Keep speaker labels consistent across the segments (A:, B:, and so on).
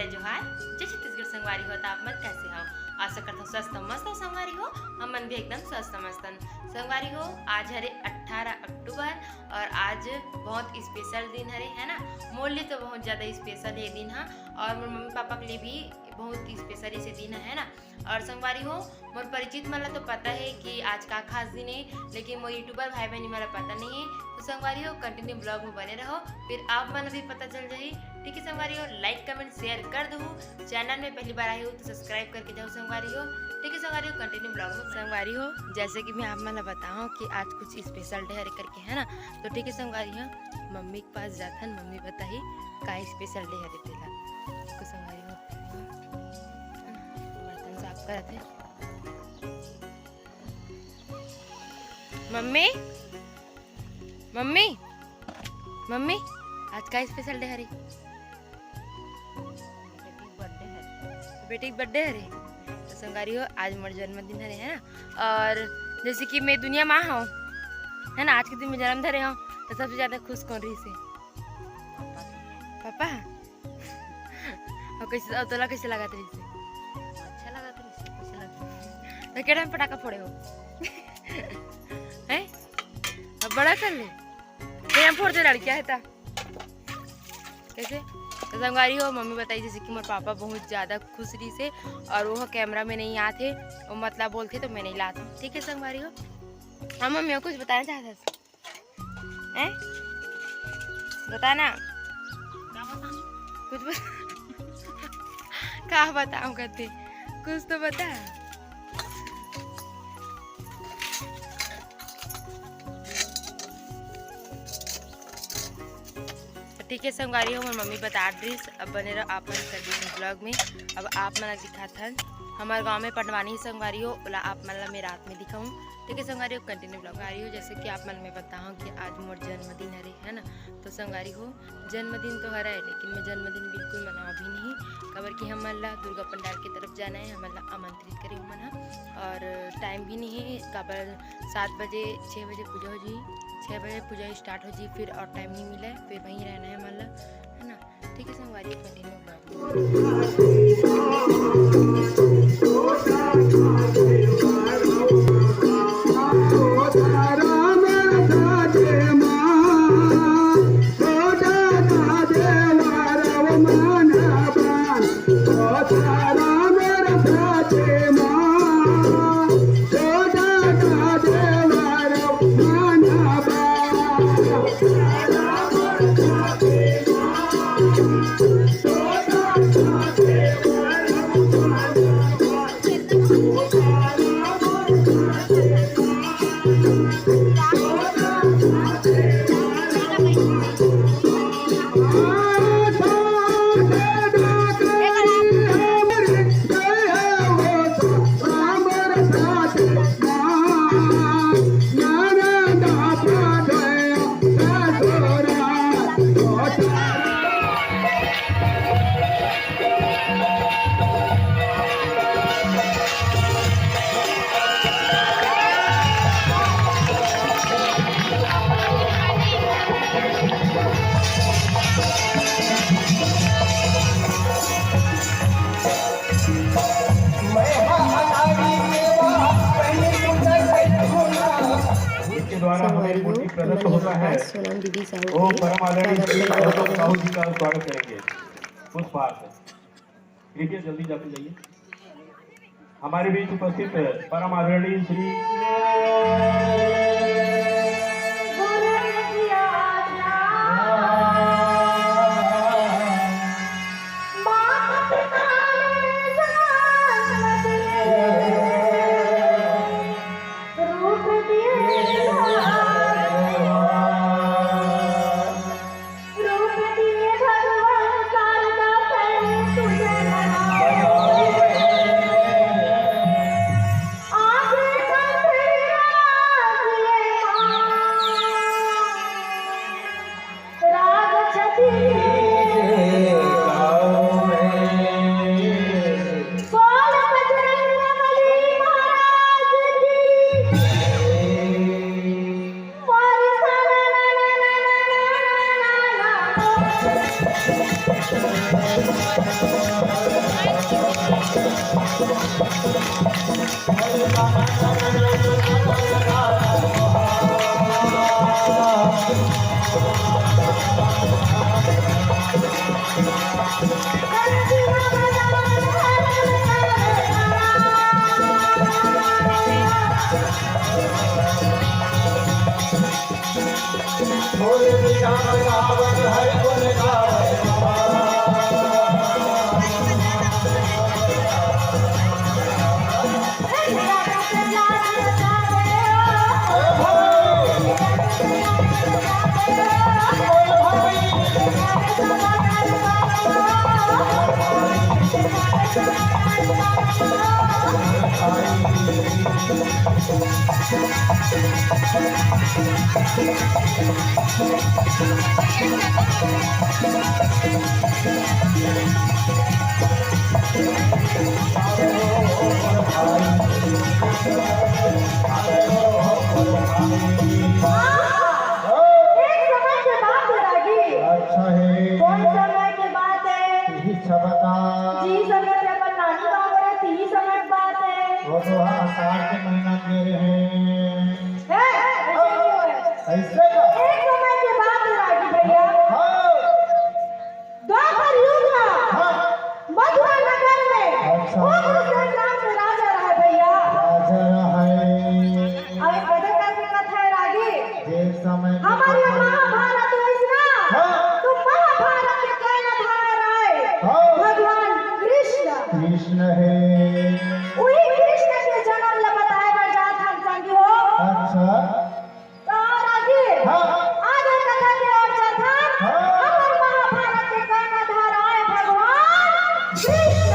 A: जय जोहार जय छत्तीसगढ़ संगवारी हो। तो आप मन कैसे हो? आशा करता हूँ स्वस्थ मस्त हो संगवारी हो। हम मन भी एकदम स्वस्थ मस्त संगवारी हो। आज हरे 18 अक्टूबर और आज बहुत स्पेशल दिन हरे है ना। मोर लिए तो बहुत ज़्यादा स्पेशल है दिन है और मोर मम्मी पापा के लिए भी बहुत स्पेशल से दिन है ना। और संगवारी हो मोर परिचित मला तो पता है कि आज का खास दिन है, लेकिन मोर यूट्यूबर भाई बहनी मला पता नहीं है। तो संगवारी हो कंटिन्यू ब्लॉग में बने रहो, फिर आप मन भी पता चल जाए। ठीक है संगवारी हो, लाइक कमेंट शेयर कर दो। चैनल में पहली बार आई हो तो सब्सक्राइब करके जाओ संगवारी हो। ठीक है संगवारी हो, कंटिन्यू ब्लॉग में संगवारी हो। जैसे कि मैं आप मन बताऊँ कि आज कुछ स्पेशल डे हरे करके है ना। तो ठीक है संगवारी हो, मम्मी के पास जाथन, मम्मी बताही का स्पेशल डे हरे तेला। तो संगवारी हो बर्तन साफ करत है। मम्मी मम्मी मम्मी आज का स्पेशल डे हरे? बेटी की बर्थडे हरे। तो संगवारी हो आज मोर जन्मदिन हरे है ना। और जैसे कि मैं दुनिया माँ हूँ है ना, आज के दिन में जन्म धरे हूँ तो सबसे ज़्यादा खुश कौन रही से? पापा। और कैसे तोला कैसे लगा रही से? अच्छा लगा रही से, कैसे लगा? तो केड़ा में पटाखा फोड़े हो? हैं? अब बड़ा कर ले। केड़ा में फोड़ते लड़कियाँ है ता? कैसे? तो संगवारी हो मम्मी बताई जैसे कि मेरे पापा बहुत ज़्यादा खुश रही से और वो कैमरा में नहीं आते, वो मतलब बोलते तो मैं नहीं लाती। ठीक है संगवारी हो। हाँ मम्मी कुछ बताना चाहता है? बताना कुछ क्या बताऊँ कहते, कुछ तो बता। ठीक है संगवारी हो, मोर मम्मी बता रही। अब बने रहो आप मन कर ब्लॉग में। अब आप मन दिखाथन हमारे गांव में पटवानी संगवारी हो, बोला आप मन मैं रात में दिखाऊँ। ठीक है संगवारी हो, कंटिन्यू ब्लॉग आ रही हो। जैसे कि आप मन में बताऊँ कि आज मोर जन्मदिन हरे है ना। तो संगवारी हो जन्मदिन तो हरा है, लेकिन मैं जन्मदिन बिल्कुल मनावा भी नहीं। खबर कि हम ला दुर्गा पंडाल की तरफ जाना है, हम ला आमंत्रित करे मन और टाइम भी नहीं है। खबर 7 बजे 6 बजे पूजा हो जी, 6 बजे पूजा स्टार्ट हो जी, फिर और टाइम नहीं मिला है, फिर वहीं रहना है हमारा है ना। ठीक है संगवारी कंटिन्यू
B: संगवारी हो हमारे यहाँ सोनम दीदी साहू के
C: साहू जी का स्वागत करेंगे। पुष्पार्थ कृपया जल्दी जाते जाइए। हमारे बीच उपस्थित परम आदरणीय श्री
D: अच्छा है
E: कौन समय की बात है?
D: अच्छा बता
E: जी समय पे अपन नानी गाँव में रहती, ही समय की बात है।
D: वो तो आषाढ़ के महीना दे रहे हैं ऐसे का
E: एक समय की बात है राजी भैया,
D: हाँ
E: द्वापर युग में
D: हाँ
E: मथुरा नगर में
D: अच्छा।
E: उग्रसेन नाम के राजा रहे भैया।
D: राजा है
E: अब एक बदल करके कथा है रागी,
D: जे समय के
E: हमारे
D: कथा-
E: महाभारत वैसना
D: हाँ।
E: तो महाभारत के कर्ण धारण आए
D: हाँ।
E: भगवान कृष्ण।
D: कृष्ण है
E: वही कृष्ण के जन्म ले बताए बर जात हम संगी हो।
D: अच्छा
E: तो रागी
D: हाँ
E: आगे कथा के और चर्चा
D: हाँ।
E: हमारे महाभारत के कर्ण धारण आए भगवान कृष्ण।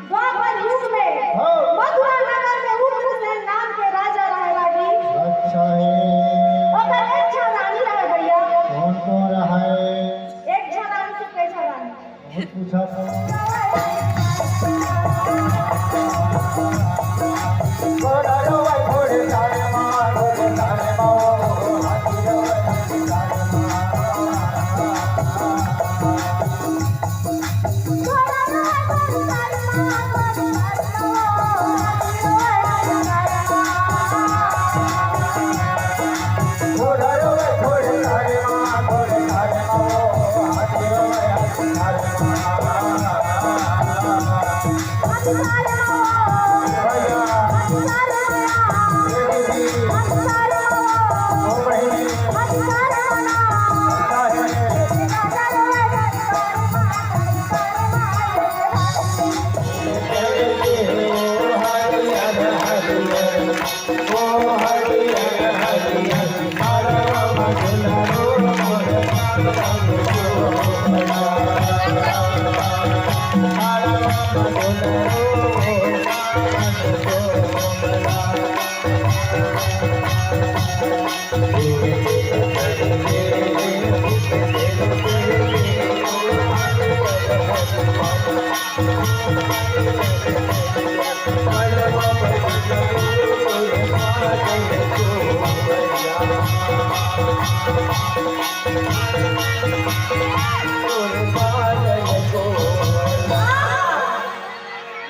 E: द्वापर युग में
D: हाँ।
E: मथुरा नगर में उग्रसेन नाम के राजा रहे रागी।
D: अच्छा है
E: ओकर एक छा रानी रहे भैया।
D: कौन कौन रहा है
E: एक छा रानी से कई छा रानी?
D: बहुत पूछा तो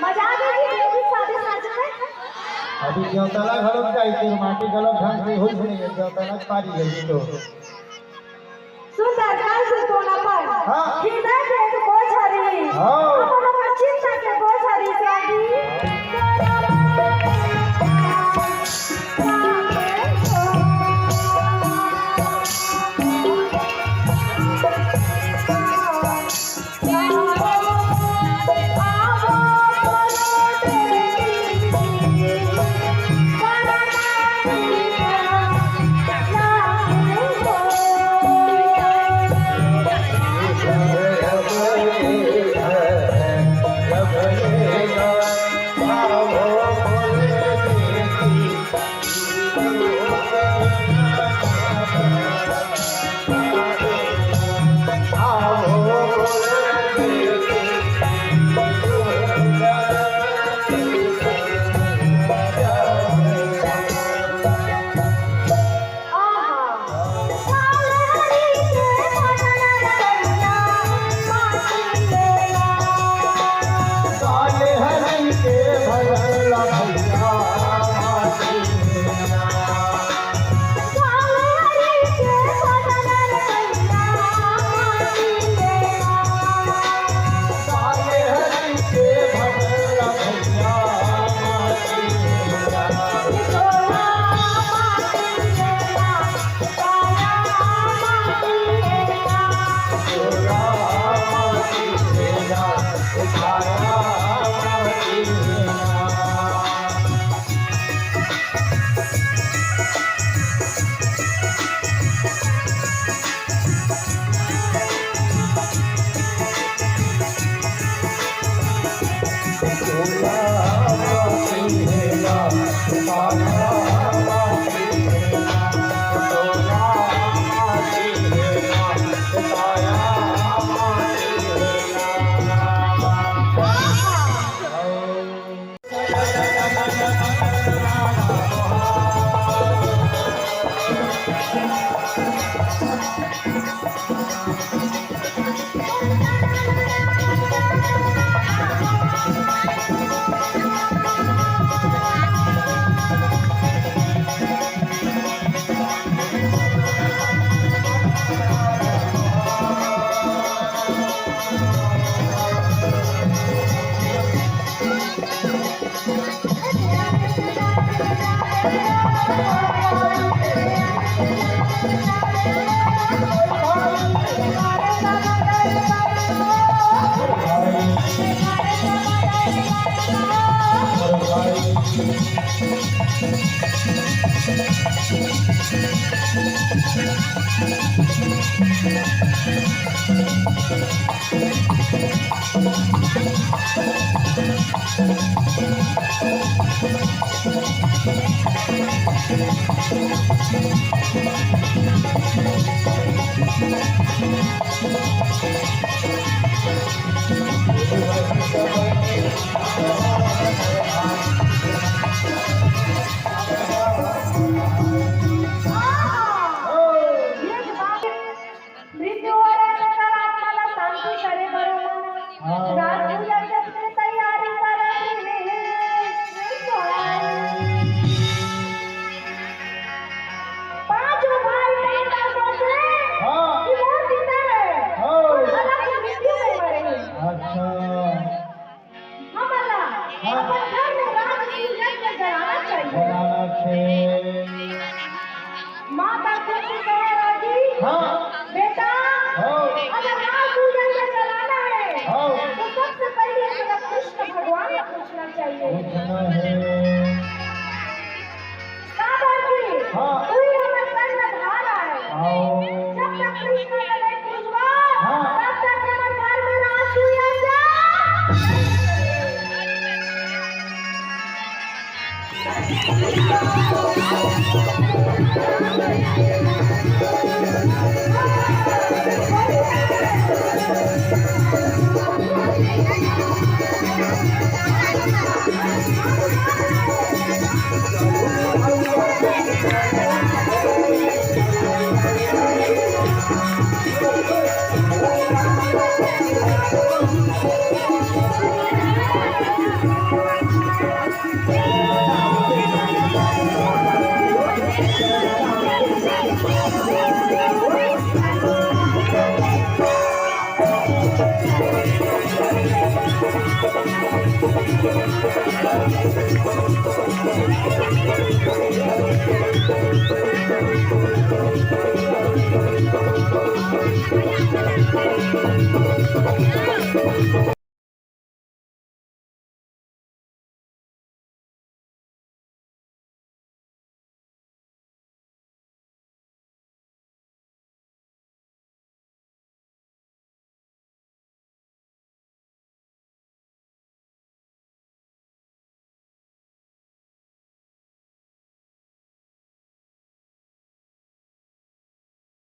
E: मजा आ गई बेटी शादी साज में।
D: अभी देवताला घलोक जाइए माटी घलोक ढंग से होई नहीं है देवताला पारी गई तो
E: सुंदर काल से कोना पर
D: हाँ।
E: हृदय के एक बोझरी
D: हाँ।
E: अपन अपन चिंता के बोझरी सागी। माता खुशी कहे राजी बेटा अगर राज पूजन में चलाना है तो सबसे पहले हमें कृष्ण भगवान को पूछना चाहिए। दादा जी तू ही हमें कर्णधार है, जब तक कृष्ण ने नहीं पूछवा तब तक हमारे घर में राज पूजन जा। Thank you.